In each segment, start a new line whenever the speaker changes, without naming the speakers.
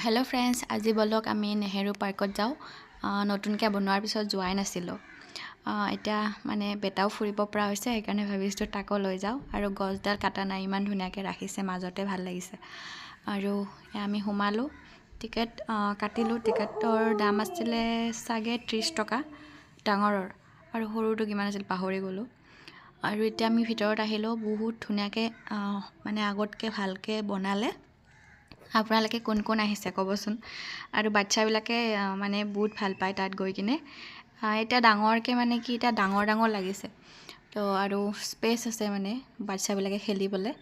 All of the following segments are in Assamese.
হেল্ল' ফ্ৰেণ্ডছ, আজি বলক আমি নেহেৰু পাৰ্কত যাওঁ। নতুনকৈ বনোৱাৰ পিছত যোৱাই নাছিলোঁ। এতিয়া মানে বেটাও ফুৰিব পৰা হৈছে, সেইকাৰণে ভাবিছোঁ তাকো লৈ যাওঁ। আৰু গছডাল কাটা নাই, ইমান ধুনীয়াকৈ ৰাখিছে, মাজতে ভাল লাগিছে। আৰু আমি সোমালোঁ, টিকেট কাটিলোঁ। টিকেটৰ দাম আছিলে চাগে 30 টকা ডাঙৰৰ, আৰু সৰুটো কিমান আছিল পাহৰি গ'লোঁ। আৰু এতিয়া আমি ভিতৰত আহিলোঁ, বহুত ধুনীয়াকৈ মানে আগতকৈ ভালকৈ বনালে। আপোনালোকে কোন কোন আহিছে ক'বচোন। আৰু বাচ্ছাবিলাকে মানে বহুত ভাল পায় তাত গৈ কিনে। এতিয়া ডাঙৰকৈ মানে কি, এতিয়া ডাঙৰ ডাঙৰ লাগিছে তো, আৰু স্পেচ আছে মানে বাচ্ছাবিলাকে খেলিবলৈ।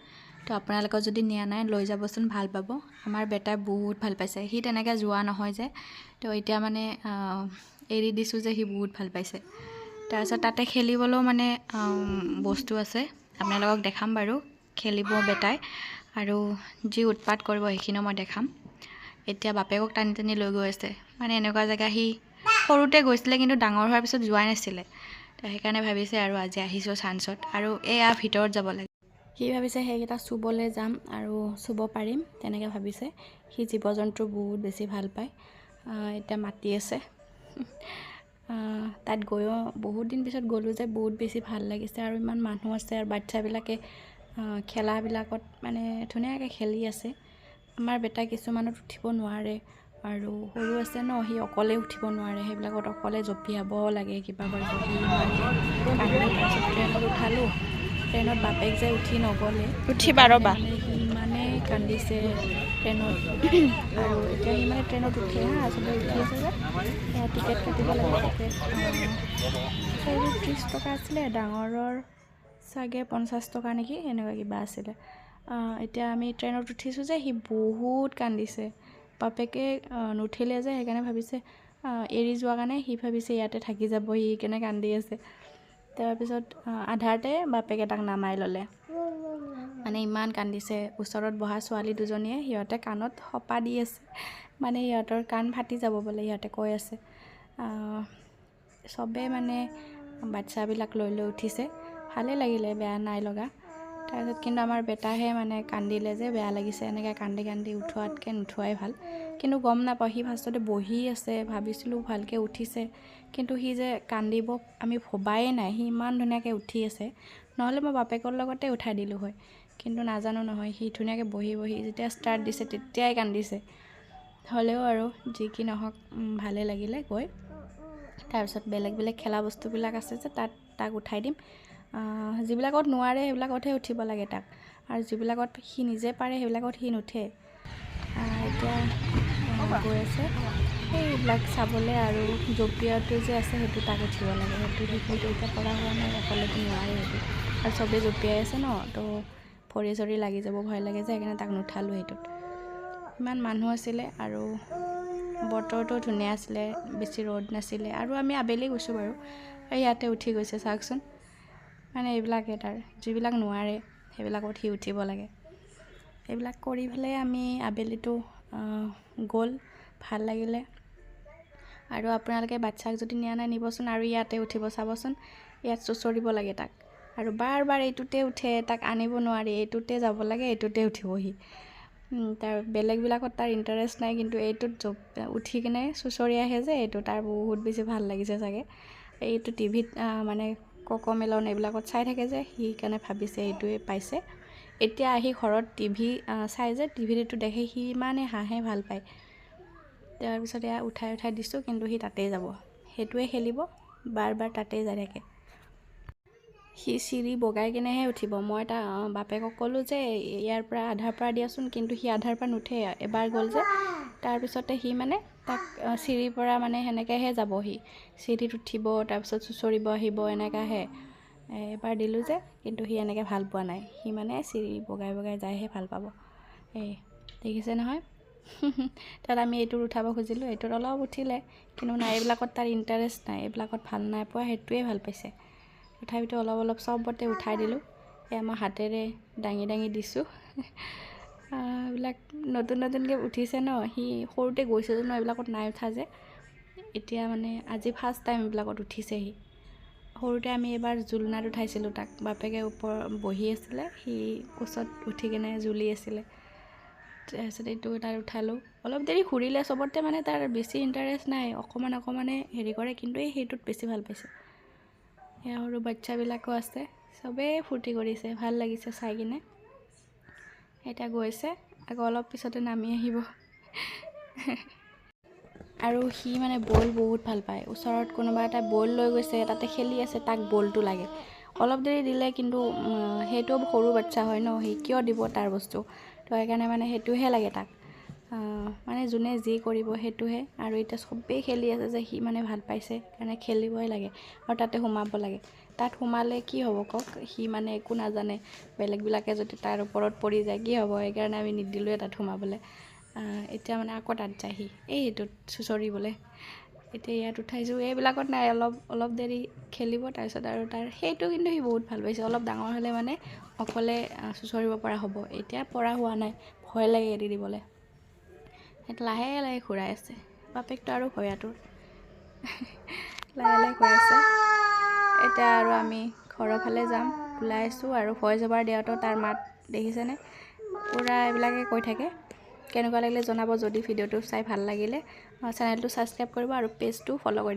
তো আপোনালোকৰ যদি নিয়া নাই লৈ যাবচোন, ভাল পাব। আমাৰ বেটাই বহুত ভাল পাইছে, সি তেনেকৈ যোৱা নহয় যে, তো এতিয়া মানে এৰি দিছোঁ যে সি বহুত ভাল পাইছে। তাৰপিছত তাতে খেলিবলৈও মানে বস্তু আছে, আপোনালোকক দেখাম বাৰু। খেলিব বেটাই, আৰু যি উৎপাত কৰিব সেইখিনিও মই দেখাম। এতিয়া বাপেকক টানি টানি লৈ গৈ আছে, মানে এনেকুৱা জেগা সি সৰুতে গৈছিলে, কিন্তু ডাঙৰ হোৱাৰ পিছত যোৱাই নাছিলে। তো সেইকাৰণে ভাবিছে আৰু আজি আহিছোঁ চান্সত, আৰু এয়া ভিতৰত যাব লাগে। সি ভাবিছে সেইকেইটা চুবলৈ যাম আৰু চুব পাৰিম, তেনেকৈ ভাবিছে। সি জীৱ জন্তু বহুত বেছি ভাল পায়। এতিয়া মাতি আছে। তাত গৈও বহুত দিন পিছত গ'লোঁ যে বহুত বেছি ভাল লাগিছে, আৰু ইমান মানুহ আছে, আৰু বাচ্ছাবিলাকে খেলাবিলাকত মানে ধুনীয়াকৈ খেলি আছে। আমাৰ বেটা কিছুমানত উঠিব নোৱাৰে, আৰু সৰু আছে ন, সি অকলে উঠিব নোৱাৰে, সেইবিলাকত অকলে জঁপিয়াব লাগে, কিবা কৰিব। সি কান্দি, তাৰপিছত ট্ৰেইনত উঠালোঁ। ট্ৰেইনত বাপেক যে উঠি নগ'লে,
উঠিবা ৰ'বা।
মানে সি ইমানেই কান্দিছে ট্ৰেইনত। আৰু এতিয়া সি মানে ট্ৰেইনত উঠে চবেই উঠি আছে যে, সেয়া টিকেট কাটিব লাগে। টিকেট সৰু 30 টকা আছিলে, ডাঙৰৰ চাগে 50 টকা নেকি, এনেকুৱা কিবা আছিলে। এতিয়া আমি ট্ৰেইনত উঠিছোঁ যে, সি বহুত কান্দিছে। বাপেকে নুঠিলে যে, সেইকাৰণে ভাবিছে এৰি যোৱাৰ কাৰণে সি ভাবিছে ইয়াতে থাকি যাব, সি কেনে কান্দি আছে। তাৰপিছত আধাৰতে বাপেকে তাক নামাই ল'লে, মানে ইমান কান্দিছে। ওচৰত বহা ছোৱালী দুজনীয়ে সিহঁতে কাণত সপা দি আছে, মানে সিহঁতৰ কাণ ফাটি যাব বোলে, সিহঁতে কৈ আছে। চবেই মানে বাচ্ছাবিলাক লৈ লৈ উঠিছে, ভালেই লাগিলে, বেয়া নাই লগা। তাৰপিছত কিন্তু আমাৰ বেটাহে মানে কান্দিলে যে, বেয়া লাগিছে। এনেকৈ কান্দি কান্দি উঠোৱাতকৈ নুঠোৱাই ভাল। কিন্তু গম নাপাওঁ, সি ফাৰ্ষ্টতে বহি আছে, ভাবিছিলোঁ ভালকৈ উঠিছে, কিন্তু সি যে কান্দিব আমি ভবাই নাই। সি ইমান ধুনীয়াকৈ উঠি আছে, নহ'লে মই বাপেকৰ লগতে উঠাই দিলোঁ হয়, কিন্তু নাজানো নহয়, সি ধুনীয়াকৈ বহি বহি যেতিয়া ষ্টাৰ্ট দিছে তেতিয়াই কান্দিছে। হ'লেও আৰু যি কি নহওক ভালেই লাগিলে গৈ। তাৰপিছত বেলেগ বেলেগ খেলা বস্তুবিলাক আছে যে, তাক উঠাই দিম। যিবিলাকত নোৱাৰে সেইবিলাকতহে উঠিব লাগে তাক, আৰু যিবিলাকত সি নিজে পাৰে সেইবিলাকত সি নুঠে। এতিয়া গৈ আছে সেইবিলাক চাবলৈ, আৰু জঁপিয়াটো যে আছে সেইটো তাক উঠিব লাগে। সেইটো সি কিন্তু এতিয়া পৰা হোৱা নাই, অকলেতো নোৱাৰে সেইটো। আৰু চবেই জঁপিয়াই আছে ন, তো ভৰি চৰি লাগি যাব, ভয় লাগে যে, সেইকাৰণে তাক নুঠালোঁ সেইটোত। ইমান মানুহ আছিলে, আৰু বতৰটো ধুনীয়া আছিলে, বেছি ৰ'দ নাছিলে। আৰু আমি আবেলি গৈছোঁ বাৰু, ইয়াতে উঠি গৈছে চাওকচোন। মানে এইবিলাকে তাৰ, যিবিলাক নোৱাৰে সেইবিলাকত সি উঠিব লাগে। এইবিলাক কৰি পেলাই আমি আবেলিটো গ'ল, ভাল লাগিলে। আৰু আপোনালোকে বাচ্ছাক যদি নিয়া নাই নিবচোন, আৰু ইয়াতে উঠিব চাবচোন। ইয়াত চুঁচৰিব লাগে তাক, আৰু বাৰ বাৰ এইটোতে উঠে, তাক আনিব নোৱাৰি, এইটোতে যাব লাগে, এইটোতে উঠিবহি। তাৰ বেলেগবিলাকত তাৰ ইণ্টাৰেষ্ট নাই, কিন্তু এইটোত উঠি কিনে চুঁচৰি আহে যে, এইটো তাৰ বহুত বেছি ভাল লাগিছে চাগে। এইটো টিভিত মানে কক'মেলন এইবিলাকত চাই থাকে যে, সি সেইকাৰণে ভাবিছে এইটোৱে পাইছে। এতিয়া আহি ঘৰত টিভি চাই যে, টিভিত এইটো দেখে, সি ইমানে হাঁহে, ভাল পায়। তাৰপিছত এয়া উঠাই উঠাই দিছোঁ, কিন্তু সি তাতেই যাব, সেইটোৱে খেলিব, বাৰ বাৰ তাতেই যাই থাকে। সি চিৰি বগাই কিনেহে উঠিব। মই তাৰ বাপেকক ক'লোঁ যে ইয়াৰ পৰা আধাৰ পৰা দিয়াচোন, কিন্তু সি আধাৰ পৰা নুঠে। এবাৰ গ'ল যে, তাৰপিছতে সি মানে তাক চিৰিৰ পৰা মানে সেনেকৈহে যাব। সি চিৰিত উঠিব, তাৰপিছত চুঁচৰিব আহিব, এনেকুৱাহে। এবাৰ দিলোঁ যে, কিন্তু সি এনেকৈ ভাল পোৱা নাই। সি মানে চিৰি বগাই বগাই যায়হে ভাল পাব। দেখিছে নহয়। তাত আমি এইটোত উঠাব খুজিলোঁ, এইটোত অলপ উঠিলে, কিন্তু নাই, এইবিলাকত তাৰ ইণ্টাৰেষ্ট নাই, এইবিলাকত ভাল নাই পোৱা, সেইটোৱে ভাল পাইছে। তথাপিতো অলপ অলপ চবতে উঠাই দিলোঁ। এয়া মই হাতেৰে দাঙি দাঙি দিছোঁ। এইবিলাক নতুন নতুনকৈ উঠিছে ন, সি সৰুতে গৈছে যে ন, এইবিলাকত নাই উঠা যে, এতিয়া মানে আজি ফাৰ্ষ্ট টাইম এইবিলাকত উঠিছে সি। সৰুতে আমি এবাৰ জোলনাত উঠাইছিলোঁ তাক, বাপেকে ওপৰত বহি আছিলে, সি কোচত উঠি কিনে জুলি আছিলে। তাৰপিছত এইটো তাৰ উঠালোঁ অলপ দেৰি ঘূৰিলে চবতে মানে তাৰ বেছি ইণ্টাৰেষ্ট নাই অকণমানে হেৰি কৰে কিন্তু সেইটোত বেছি ভাল পাইছে সেয়া সৰু বাচ্ছাবিলাকো আছে চবেই ফূৰ্তি কৰিছে ভাল লাগিছে চাই কিনে এতিয়া গৈছে আকৌ অলপ পিছতে নামি আহিব আৰু সি মানে বল বহুত ভাল পায় ওচৰত কোনোবা এটা বল লৈ গৈছে তাতে খেলি আছে তাক বলটো লাগে অলপ দেৰি দিলে কিন্তু সেইটো সৰু বাচ্ছা হয় ন সি কিয় দিব তাৰ বস্তু তো সেইকাৰণে মানে সেইটোহে লাগে তাক মানে যোনে যি কৰিব সেইটোহে আৰু এতিয়া চবেই খেলি আছে যে সি মানে ভাল পাইছে কাৰণে খেলিবই লাগে আৰু তাতে সোমাব লাগে তাত সোমালে কি হ'ব কওক সি মানে একো নাজানে বেলেগবিলাকে যদি তাৰ ওপৰত পৰি যায় কি হ'ব সেইকাৰণে আমি নিদিলোঁৱে তাত সোমাবলৈ এতিয়া মানে আকৌ তাত যায় সি সেইটোত চুচৰিবলৈ এতিয়া ইয়াত উঠাইছোঁ এইবিলাকত নাই অলপ দেৰি খেলিব তাৰপিছত আৰু তাৰ সেইটো কিন্তু সি বহুত ভাল পাইছে অলপ ডাঙৰ হ'লে মানে অকলে চুচৰিব পৰা হ'ব এতিয়া পৰা হোৱা নাই ভয় লাগে এৰি দিবলৈ সেইটো লাহে লাহে ঘূৰাই আছে বাপেকটো আৰু ভয়াটোৰ লাহে লাহে ঘূৰাই আছে এতিয়া আৰু আমি ঘৰৰ ফালে যাম ওলাই আছোঁ আৰু ভইচ অভাৰ দিয়াটো তাৰ মাত দেখিছেনে পূৰা এইবিলাকে কৈ থাকে কেনেকুৱা লাগিলে জনাব যদি ভিডিঅ'টো চাই ভাল লাগিলে চেনেলটো ছাবস্ক্ৰাইব কৰিব আৰু পেজটো ফ'ল' কৰিব